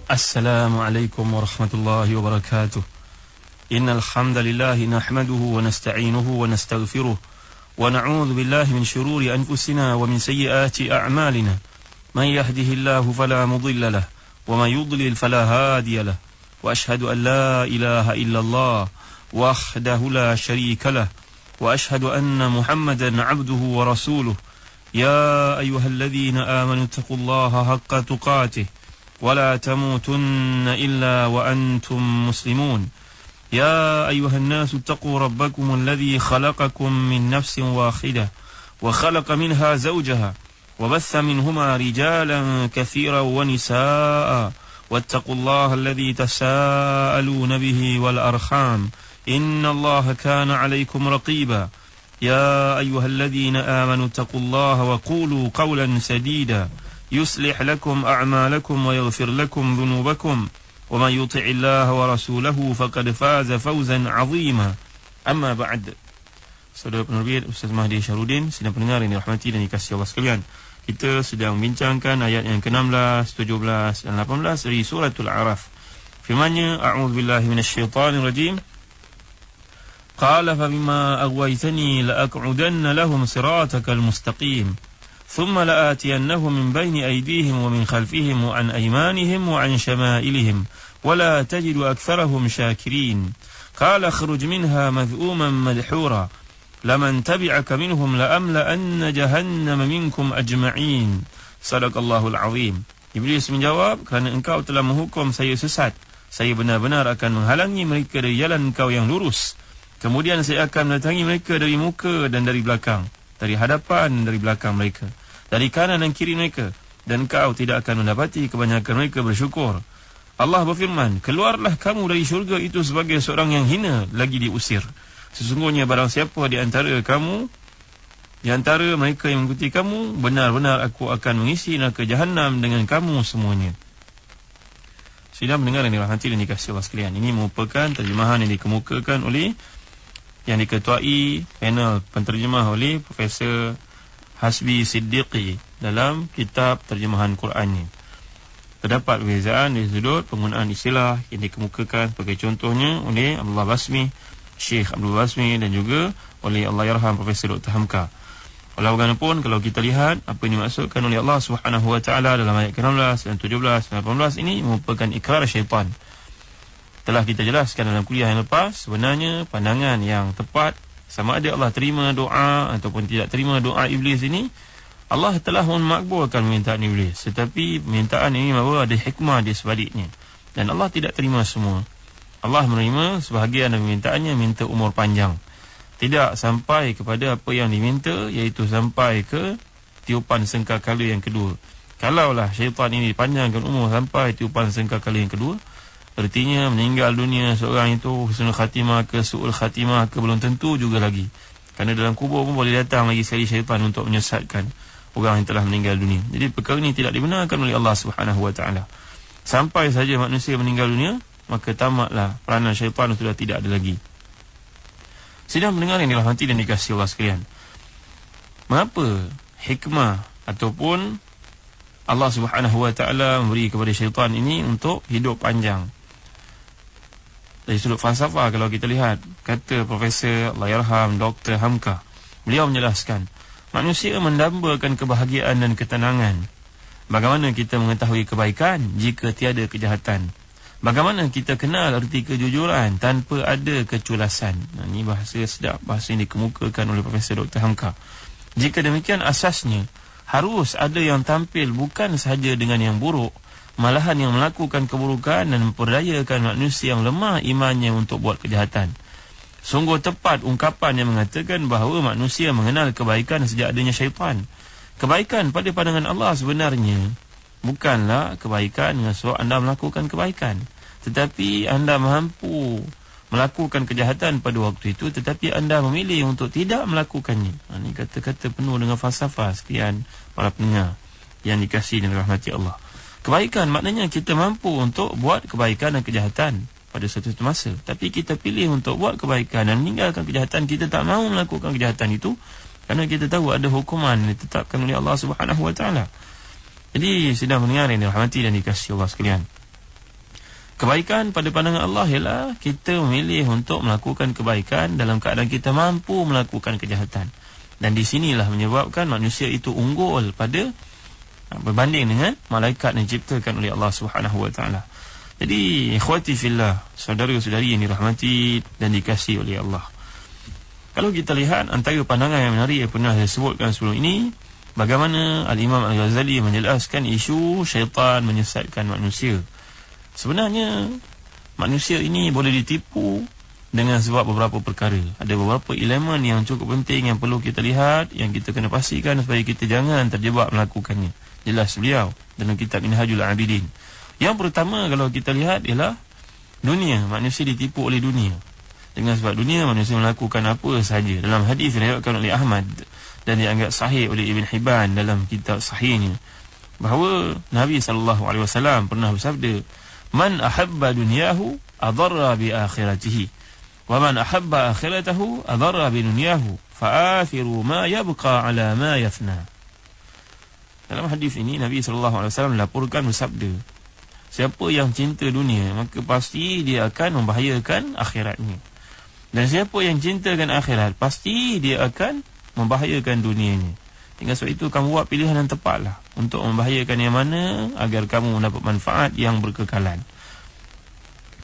Assalamualaikum warahmatullahi wabarakatuh. Innal hamdalillah nahmaduhu wa nasta'inuhu wa nastaghfiruh wa na'udzu billahi min shururi anfusina wa min sayyiati a'malina. Man yahdihillahu fala mudilla lahu wa man yudlil fala hadiya lahu. Wa ashhadu an la ilaha illallah wahdahu la sharika lahu wa ashhadu anna Muhammadan 'abduhu wa rasuluh. Ya ayyuhalladzina amanu taqullaha haqqa tuqatih ولا تموتن إلا وأنتم مسلمون يا أيها الناس اتقوا ربكم الذي خلقكم من نفس واحدة وخلق منها زوجها وبث منهما رجالا كثيرا ونساء واتقوا الله الذي تساءلون به والأرحام إن الله كان عليكم رقيبا يا أيها الذين آمنوا اتقوا الله وقولوا قولا سديدا يصلح لكم أعمالكم ويغفر لكم ذنوبكم ومن يطع الله ورسوله فقد فاز فوزا عظيما. أما بعد. Saudara penerbit Ustaz Mahdi Syarudin, sedang pendengar yang dirahmati dan dikasihi Allah sekalian, kita sedang membincangkan ayat yang ke-16, 17 dan 18 dari suratul A'raf. Firman-Nya, a'udzubillahi minasyaitonir rajim. Qala fa bima aghwaytani la'aq'udanna lahum siratakal mustaqim. ثم لآتينهم من بين أيديهم ومن خلفهم وعن أيمانهم وعن شمائلهم ولا تجد أكثرهم شاكرين قال اخرج منها مذءوما مدحورا لمن تبعك منهم لأملأن جهنم منكم أجمعين صدق الله العظيم. Iblis menjawab, kerana engkau telah menghukum saya sesat, saya benar-benar akan menghalangi mereka dari jalan engkau yang lurus. Kemudian saya akan mendatangi mereka dari muka dan dari belakang, dari hadapan dan dari belakang mereka, dari kanan dan kiri mereka, dan kau tidak akan mendapati kebanyakan mereka bersyukur. Allah berfirman, keluarlah kamu dari syurga itu sebagai seorang yang hina lagi diusir. Sesungguhnya barang siapa di antara kamu, di antara mereka yang mengikuti kamu, benar-benar aku akan mengisi neraka jahanam dengan kamu semuanya. Sudah mendengar yang dirahmati dan dikasihi Allah sekalian, ini merupakan terjemahan yang dikemukakan oleh, yang diketuai panel penterjemah oleh Profesor Hasbi Siddiqi dalam kitab terjemahan Qurannya. Terdapat perbezaan dari sudut penggunaan istilah yang dikemukakan sebagai contohnya oleh Abdullah Basmi, Syekh Abdullah Basmi, dan juga oleh Allahyarham Profesor Dr. Hamka. Walau bagaimanapun, kalau kita lihat apa yang dimaksudkan oleh Allah Subhanahu Wa Taala dalam ayat ke-16 dan 17 dan 18 ini merupakan ikrar syaitan. Telah kita jelaskan dalam kuliah yang lepas, sebenarnya pandangan yang tepat sama ada Allah terima doa ataupun tidak terima doa iblis ini, Allah telah memakbulkan permintaan iblis, tetapi permintaan ini bahawa ada hikmah di sebaliknya, dan Allah tidak terima semua. Allah menerima sebahagian dari permintaannya, minta umur panjang, tidak sampai kepada apa yang diminta, iaitu sampai ke tiupan sangkakala yang kedua. Kalaulah syaitan ini panjangkan umur sampai tiupan sangkakala yang kedua, artinya meninggal dunia seorang itu husnul khatimah ke su'ul khatimah ke belum tentu juga lagi. Kerana dalam kubur pun boleh datang lagi sekali syaitan untuk menyesatkan orang yang telah meninggal dunia. Jadi perkara ini tidak dibenarkan oleh Allah Subhanahu Wa Taala. Sampai saja manusia meninggal dunia, maka tamatlah peranan syaitan sudah tidak ada lagi. Sidang mendengar yang dirahmati dan dikasihi Allah sekalian, mengapa hikmah ataupun Allah Subhanahu Wa Taala memberi kepada syaitan ini untuk hidup panjang? Dari sudut falsafah, kalau kita lihat, kata Profesor Allahyarham Dr. Hamka, beliau menjelaskan, manusia mendambakan kebahagiaan dan ketenangan. Bagaimana kita mengetahui kebaikan jika tiada kejahatan? Bagaimana kita kenal erti kejujuran tanpa ada keculasan? Ini bahasa sedap, bahasa yang dikemukakan oleh Profesor Dr. Hamka. Jika demikian, asasnya harus ada yang tampil bukan sahaja dengan yang buruk, malahan yang melakukan keburukan dan memperdayakan manusia yang lemah imannya untuk buat kejahatan. Sungguh tepat ungkapan yang mengatakan bahawa manusia mengenal kebaikan sejak adanya syaitan. Kebaikan pada pandangan Allah sebenarnya bukanlah kebaikan dengan sebab anda melakukan kebaikan, tetapi anda mampu melakukan kejahatan pada waktu itu, tetapi anda memilih untuk tidak melakukannya. Ini kata-kata penuh dengan falsafah sekian para pendengar yang dikasihi dan dirahmati Allah. Kebaikan maknanya kita mampu untuk buat kebaikan dan kejahatan pada suatu masa, tapi kita pilih untuk buat kebaikan dan meninggalkan kejahatan. Kita tak mahu melakukan kejahatan itu kerana kita tahu ada hukuman yang ditetapkan oleh Allah Subhanahu Wa Taala. Jadi sedang mendengar yang dirahmati dan dikasihi Allah sekalian, Kebaikan pada pandangan Allah ialah kita memilih untuk melakukan kebaikan dalam keadaan kita mampu melakukan kejahatan. Dan di sinilah menyebabkan manusia itu unggul pada berbanding dengan malaikat yang diciptakan oleh Allah Subhanahu Wa Taala. Jadi ikhwati fillah, saudara-saudari yang dirahmati dan dikasihi oleh Allah, kalau kita lihat antara pandangan yang menarik yang pernah saya sebutkan sebelum ini, bagaimana Al-Imam Al-Ghazali menjelaskan isu syaitan menyesatkan manusia. Sebenarnya manusia ini boleh ditipu dengan sebab beberapa perkara. Ada beberapa elemen yang cukup penting yang perlu kita lihat, yang kita kena pastikan supaya kita jangan terjebak melakukannya. Jelas beliau dalam kitab Minhajul Abidin. Yang pertama kalau kita lihat ialah dunia. Manusia ditipu oleh dunia. Dengan sebab dunia manusia melakukan apa sahaja. Dalam hadis diriwayatkan oleh Ahmad dan dianggap sahih oleh Ibn Hibban dalam kitab sahihnya, bahawa Nabi SAW pernah bersabda, "Man ahabba dunyahu adarra bi akhiratihi, wa man ahabba akhiratahu adarra bi dunyahu, fa'athiru ma yabqa ala ma yafna." Dalam hadis ini Nabi SAW melaporkan bersabda, siapa yang cinta dunia maka pasti dia akan membahayakan akhiratnya, dan siapa yang cintakan akhirat pasti dia akan membahayakan dunianya. Dengan sebab itu kamu buat pilihan yang tepatlah untuk membahayakan yang mana agar kamu mendapat manfaat yang berkekalan.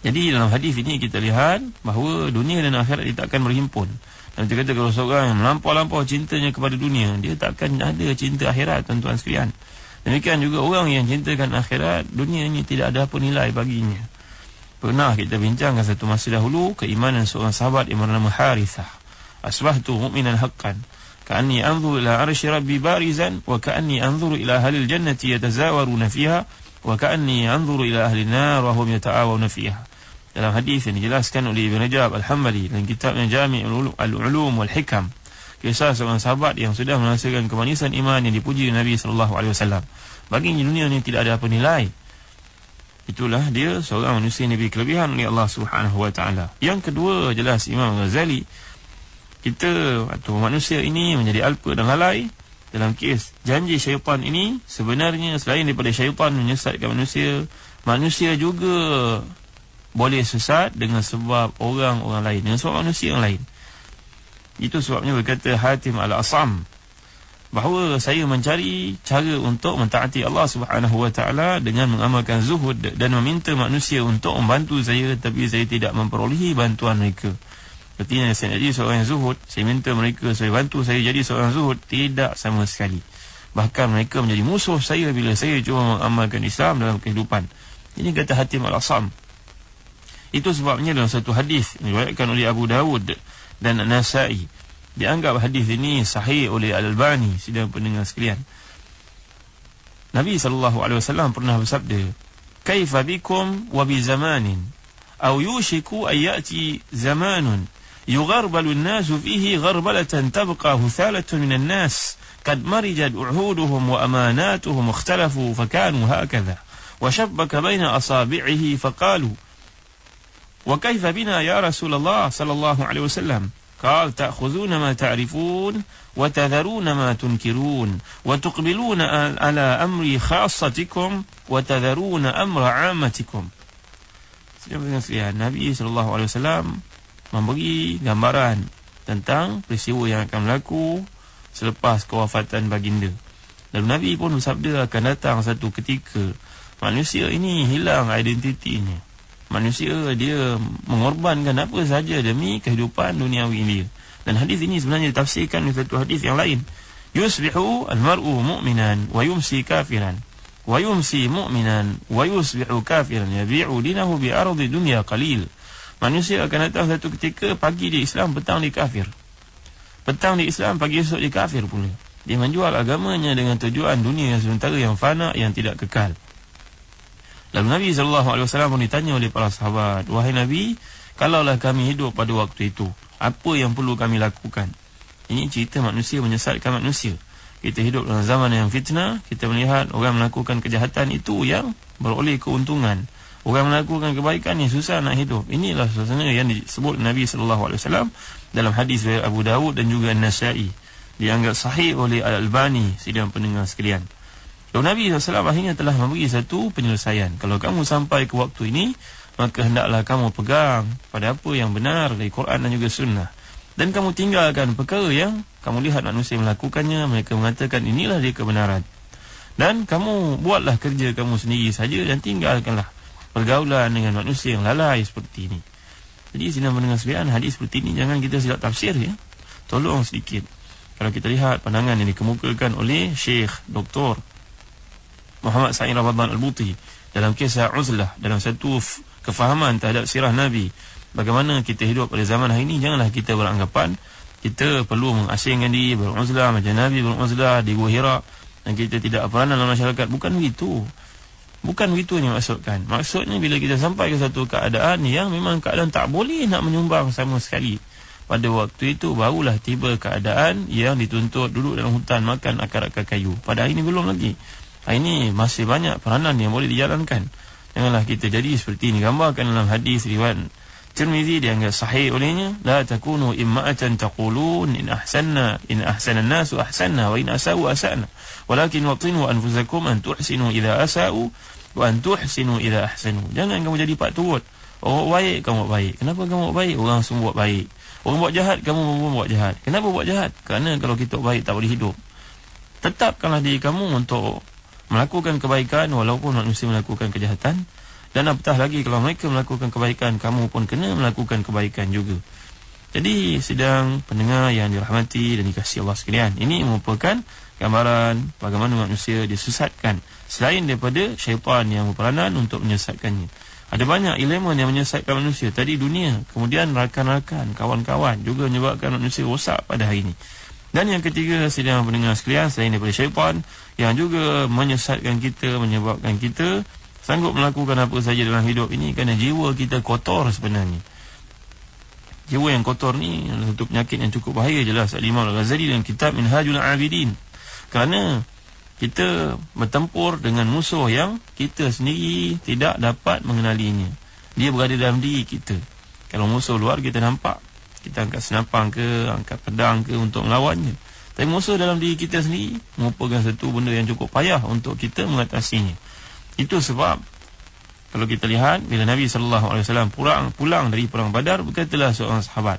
Jadi dalam hadis ini kita lihat bahawa dunia dan akhirat dia tak akan berhimpun. Dan kita kata kalau seorang yang melampau-lampau cintanya kepada dunia, dia tak akan ada cinta akhirat, tuan-tuan sekalian. Demikian juga orang yang cintakan akhirat, dunia ini tidak ada apa nilai baginya. Pernah kita bincangkan satu masa dahulu keimanan seorang sahabat yang bernama Harithah. Asbahtu mu'minan haqqan, ka'anni anzuru ila arsy rabbi barizan, wa ka'anni anzuru ila ahlil jannati yatazawaruna fiha, wa ka'anni anzuru ila ahlin nar wa hum yata'awuna fiha. Dalam hadis yang dijelaskan oleh Ibn Rajab Al-Hambali dalam kitabnya Jami' Al-Ulum wal Hikam, kisah seorang sahabat yang sudah merasakan kemanisan iman yang dipuji Nabi SAW. Baginya dunia ini tidak ada apa nilai. Itulah dia seorang manusia yang diberi kelebihan oleh Allah Subhanahu Wa Taala. Yang kedua, jelas Imam Ghazali, kita atau manusia ini menjadi alpa dan lalai dalam kes janji syaitan ini. Sebenarnya selain daripada syaitan menyesatkan manusia, manusia juga boleh sesat dengan sebab orang-orang lain, dengan sebab manusia yang lain. Itu sebabnya berkata Hatim Al-Asam bahawa saya mencari cara untuk mentaati Allah Subhanahu Wa Taala dengan mengamalkan zuhud dan meminta manusia untuk membantu saya, tapi saya tidak memperolehi bantuan mereka. Artinya saya jadi seorang yang zuhud, saya minta mereka supaya bantu saya jadi seorang zuhud, tidak sama sekali. Bahkan mereka menjadi musuh saya bila saya cuba mengamalkan Islam dalam kehidupan. Ini kata Hatim Al-Asam. Itu sebabnya dalam satu hadis diriwayatkan oleh Abu Dawud dan An-Nasa'i, dianggap hadis ini sahih oleh Al-Albani, sidang pendengar sekalian. Nabi SAW pernah bersabda, "Kaifa bikum wa bi zamanin aw yushiku an ya'ti zamanun yugharbalu an-nasu fihi gharbalatan tabqa huthalatun min an-nas qad marijat uhuduhum wa amanatuhum ikhtalafu fakanu hakadha wa shabbaka baina asabi'ihi faqalu wa kaifa bina ya Rasulullah sallallahu alaihi wasallam?" قال تأخذون ما تعرفون وتذرون ما تنكرون وتقبلون على أمر خاصتكم وتذرون أمر عامتكم. Nabi SAW memberi gambaran tentang peristiwa yang akan berlaku selepas kewafatan baginda. Lalu Nabi pun bersabda akan datang satu ketika manusia ini hilang identitinya. Manusia dia mengorbankan apa saja demi kehidupan duniawi dia. Dan hadis ini sebenarnya ditafsirkan oleh satu hadis yang lain. Yusbihu al-mar'u mu'minan wa yumsi kafiran wa yumsi mu'minan wa yusbihu kafiran yabi'u dinahu bi ardi dunya qalil. Manusia akan datang satu ketika pagi di Islam, petang di kafir. Petang di Islam, pagi esok di kafir pula. Dia menjual agamanya dengan tujuan dunia yang sementara, yang fana, yang tidak kekal. Lalu Nabi SAW pun ditanya oleh para sahabat, "Wahai Nabi, kalaulah kami hidup pada waktu itu, apa yang perlu kami lakukan?" Ini cerita manusia menyesatkan manusia. Kita hidup dalam zaman yang fitnah, kita melihat orang melakukan kejahatan itu yang beroleh keuntungan. Orang melakukan kebaikan yang susah nak hidup. Inilah suasana yang disebut Nabi SAW dalam hadis dari Abu Dawud dan juga An-Nasa'i. Dianggap sahih oleh Al-Albani, sidang pendengar sekalian. Lalu Nabi SAW akhirnya telah memberi satu penyelesaian. Kalau kamu sampai ke waktu ini, maka hendaklah kamu pegang pada apa yang benar dari Quran dan juga sunnah. Dan kamu tinggalkan perkara yang kamu lihat manusia melakukannya, mereka mengatakan inilah dia kebenaran. Dan kamu buatlah kerja kamu sendiri saja dan tinggalkanlah pergaulan dengan manusia yang lalai seperti ini. Jadi sidang pendengar sekalian, hadis seperti ini jangan kita silap tafsir ya. Tolong sedikit. Kalau kita lihat pandangan yang dikemukakan oleh Syekh Dr. Muhammad Sa'id Ramadan Al-Buti dalam kisah uzlah, dalam satu kefahaman terhadap sirah Nabi, bagaimana kita hidup pada zaman hari ini, janganlah kita beranggapan kita perlu mengasingkan diri beruzlah macam Nabi beruzlah di Gua Hira dan kita tidak peranan dalam masyarakat. Bukan begitu. Bukan begitu yang maksudkan. Maksudnya bila kita sampai ke satu keadaan yang memang keadaan tak boleh nak menyumbang sama sekali, pada waktu itu barulah tiba keadaan yang dituntut duduk dalam hutan makan akar-akar kayu. Pada hari ini belum lagi. Hari ini masih banyak peranan yang boleh dijalankan. Janganlah kita jadi seperti ini. Gambarkan dalam hadis riwayat Tirmizi dianggap sahih olehnya, la takunu imma'atan taqulun in ahsanna an-nasu ahsanna wa in asa'u asa'na walakin watinu anfusakum an tuhsinu idza asa'u wa an tuhsinu idza ahsanu. Jangan kamu jadi pak turut. Orang baik kamu buat baik. Kenapa kamu buat baik? Orang semua buat baik. Orang buat jahat, kamu pun buat jahat. Kenapa buat jahat? Kerana kalau kita buat baik tak boleh hidup. Tetapkanlah diri kamu untuk melakukan kebaikan walaupun manusia melakukan kejahatan. Dan apatah lagi kalau mereka melakukan kebaikan, kamu pun kena melakukan kebaikan juga. Jadi sidang pendengar yang dirahmati dan dikasihi Allah sekalian, ini merupakan gambaran bagaimana manusia disesatkan selain daripada syaitan yang berperanan untuk menyesatkannya. Ada banyak elemen yang menyesatkan manusia. Tadi dunia, kemudian rakan-rakan, kawan-kawan juga menyebabkan manusia rosak pada hari ini. Dan yang ketiga, sidang pendengar sekalian, selain daripada syaitan yang juga menyesatkan kita, menyebabkan kita sanggup melakukan apa saja dalam hidup ini, kerana jiwa kita kotor sebenarnya. Jiwa yang kotor ni adalah satu penyakit yang cukup bahaya, jelas Al-Imam Al-Ghazali dalam kitab Minhajul Abidin. Kerana kita bertempur dengan musuh yang kita sendiri tidak dapat mengenalinya. Dia berada dalam diri kita. Kalau musuh luar kita nampak, kita angkat senapang ke, angkat pedang ke untuk melawannya. Tapi musuh dalam diri kita sendiri merupakan satu benda yang cukup payah untuk kita mengatasinya. Itu sebab kalau kita lihat bila Nabi SAW pulang dari perang Badar, berkatalah seorang sahabat,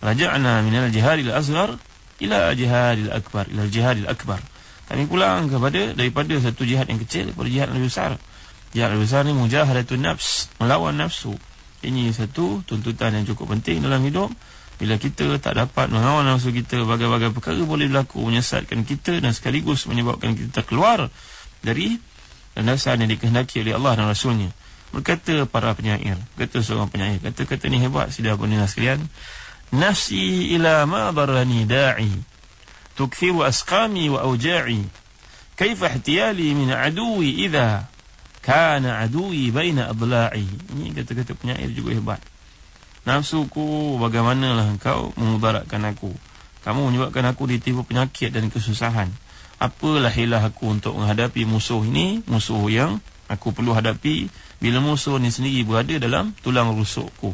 raja'na minal jihadil asghar ila jihadil akbar, ila jihadil akbar. Kami pulang daripada satu jihad yang kecil kepada jihad yang lebih besar. Jihad yang lebih besar ni mujahadatun nafs, melawan nafsu. Ini satu tuntutan yang cukup penting dalam hidup. Bila kita tak dapat melawan nafsu kita, bagai-bagai perkara boleh berlaku menyesatkan kita dan sekaligus menyebabkan kita keluar dari landasan yang dikehendaki oleh Allah dan Rasulnya. Berkata para penyair, kata seorang penyair, kata-kata ni hebat sidang pendengar sekalian. Nafsi ila ma darani da'i tukthiru asqami wa awja'i kaifa ihtiyali min aduwi idha kana aduwi baina adla'i. Ini kata-kata penyair juga hebat. Nafsuku, bagaimanalah engkau memudaratkan aku, kamu menyebabkan aku ditipu penyakit dan kesusahan. Apalah hilah aku untuk menghadapi musuh ini, musuh yang aku perlu hadapi bila musuh ni sendiri berada dalam tulang rusukku.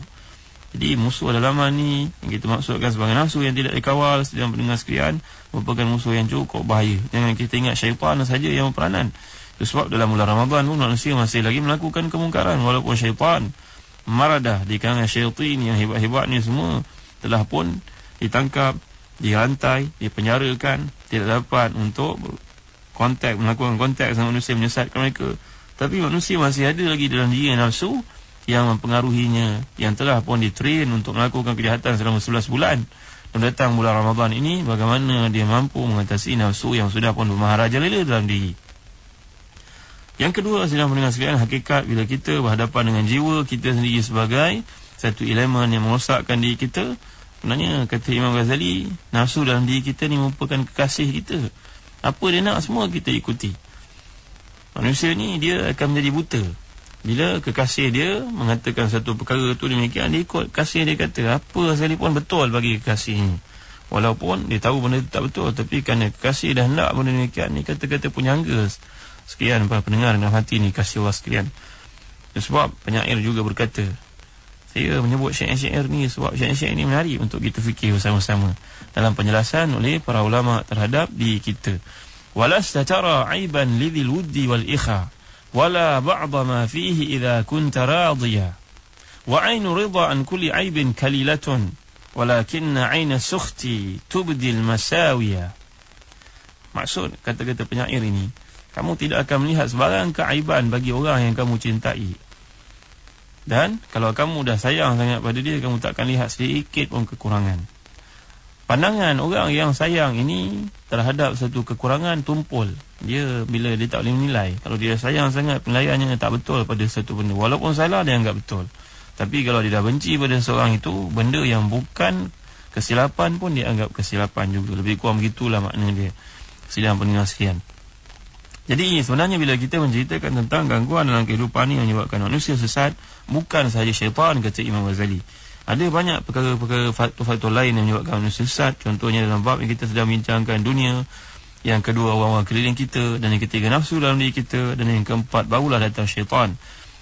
Jadi musuh dalaman ni yang kita maksudkan sebagai nafsu yang tidak dikawal, sedang pendengar sekalian, merupakan musuh yang cukup bahaya. Jangan kita ingat syaitan saja yang berperanan. Itu sebab dalam bulan Ramadan pun manusia masih lagi melakukan kemungkaran, walaupun syaitan maradah di kalangan syaitan yang hebat-hebat ni semua telah pun ditangkap, dirantai, dipenjarakan, tidak dapat untuk melakukan kontak sama manusia, menyesatkan mereka. Tapi manusia masih ada lagi dalam diri nafsu yang mempengaruhinya, yang telah pun ditrain untuk melakukan kejahatan selama 11 bulan. Dan datang bulan Ramadan ini, bagaimana dia mampu mengatasi nafsu yang sudah pun bermaharajalela dalam diri. Yang kedua, sedang mendengar sekalian, hakikat bila kita berhadapan dengan jiwa kita sendiri sebagai satu elemen yang merosakkan diri kita. Sebenarnya kata Imam Ghazali, nafsu dalam diri kita ni merupakan kekasih kita. Apa dia nak semua kita ikuti. Manusia ni dia akan menjadi buta bila kekasih dia mengatakan satu perkara tu demikian, dia ikut kasih dia kata. Apa sekalipun betul bagi kekasih ni, walaupun dia tahu benda itu tak betul, tapi kerana kekasih dah hendak benda demikian, ni kata-kata penyangga. Sekian para pendengar dalam hati ni kasih Allah sekalian. Sebab penyair juga berkata, saya menyebut syair-syair ni sebab syair-syair ni menarik untuk kita fikir bersama-sama dalam penjelasan oleh para ulama terhadap diri kita. Walasta tara aiban lidhil wuddi wal ikha wala ba'da ma fihi idha kunta radiya Wa ainu ridha an kulli aibin kalilatun, walakinna aina sukhti tubdil masawiya. Maksud kata-kata penyair ini, kamu tidak akan melihat sebarang keaiban bagi orang yang kamu cintai. Dan kalau kamu dah sayang sangat pada dia, kamu tak akan lihat sedikit pun kekurangan. Pandangan orang yang sayang ini terhadap satu kekurangan tumpul. Dia bila dia tak boleh menilai. Kalau dia sayang sangat, penilaiannya tak betul pada satu benda. Walaupun salah, dia anggap betul. Tapi kalau dia dah benci pada seorang itu, benda yang bukan kesilapan pun dia anggap kesilapan juga. Lebih kurang begitulah makna dia. Sidang pendengar sekian. Jadi sebenarnya bila kita menceritakan tentang gangguan dalam kehidupan ini yang menyebabkan manusia sesat, bukan sahaja syaitan, kata Imam Ghazali. Ada banyak perkara-perkara faktor-faktor lain yang menyebabkan manusia sesat. Contohnya dalam bab yang kita sedang bincangkan dunia. Yang kedua, orang-orang keliling kita. Dan yang ketiga, nafsu dalam diri kita. Dan yang keempat, barulah datang syaitan.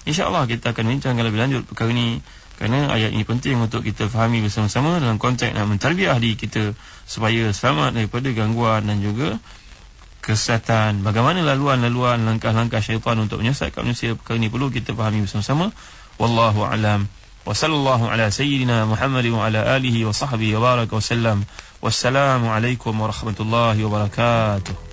InsyaAllah kita akan bincangkan lebih lanjut perkara ini. Kerana ayat ini penting untuk kita fahami bersama-sama dalam konteks nak mentarbiah diri kita supaya selamat daripada gangguan dan juga kesesatan. Bagaimana laluan-laluan, langkah-langkah syaitan untuk menyesatkan manusia, perkara ini perlu kita fahami bersama-sama. Wallahu a'lam. Wa sallallahu ala sayyidina Muhammad wa ala alihi wa sahbihi wa baraka wa sallam. Wassalamu alaikum warahmatullahi wabarakatuh.